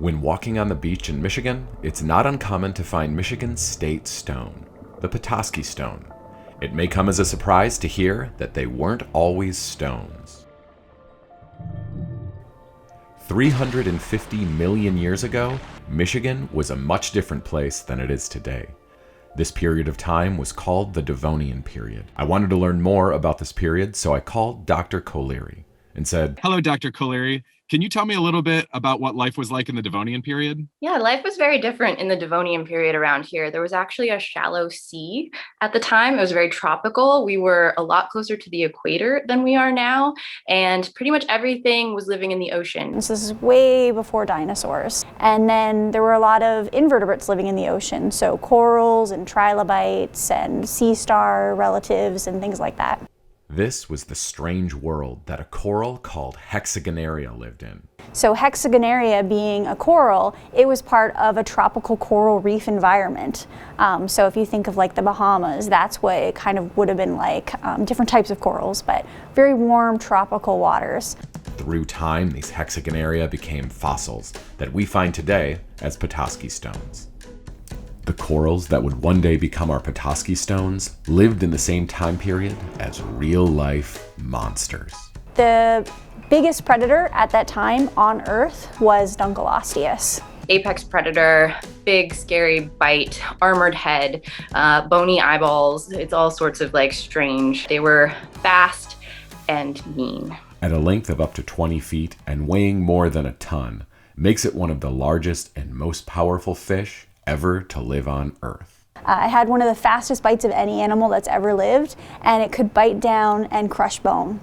When walking on the beach in Michigan, it's not uncommon to find Michigan's state stone, the Petoskey stone. It may come as a surprise to hear that they weren't always stones. 350 million years ago, Michigan was a much different place than it is today. This period of time was called the Devonian period. I wanted to learn more about this period, so I called Dr. Colery and said, "Hello, Dr. Colery. Can you tell me a little bit about what life was like in the Devonian period?" Yeah, life was very different in the Devonian period around here. There was actually a shallow sea at the time. It was very tropical. We were a lot closer to the equator than we are now, and pretty much everything was living in the ocean. So this is way before dinosaurs. And then there were a lot of invertebrates living in the ocean, so corals and trilobites and sea star relatives and things like that. This was the strange world that a coral called Hexagonaria lived in. So Hexagonaria being a coral, it was part of a tropical coral reef environment. So if you think of like the Bahamas, that's what it kind of would have been like, different types of corals, but very warm tropical waters. Through time, these Hexagonaria became fossils that we find today as Petoskey stones. The corals that would one day become our Petoskey stones lived in the same time period as real-life monsters. The biggest predator at that time on Earth was Dunkleosteus. Apex predator, big, scary bite, armored head, bony eyeballs. It's all sorts of like strange. They were fast and mean. At a length of up to 20 feet and weighing more than a ton, makes it one of the largest and most powerful fish ever to live on Earth. It had one of the fastest bites of any animal that's ever lived, and it could bite down and crush bone.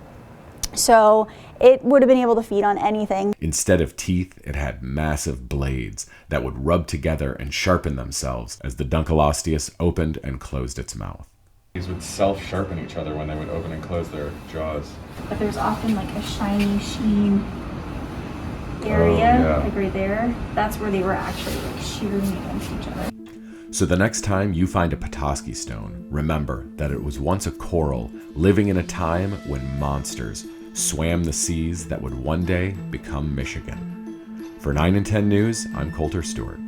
So it would have been able to feed on anything. Instead of teeth, it had massive blades that would rub together and sharpen themselves as the Dunkleosteus opened and closed its mouth. These would self-sharpen each other when they would open and close their jaws. But there's often like a shiny sheen area, like right there. That's where they were actually like shearing against each other. So the next time you find a Petoskey stone, remember that it was once a coral living in a time when monsters swam the seas that would one day become Michigan. For 9 and 10 News, I'm Colter Stewart.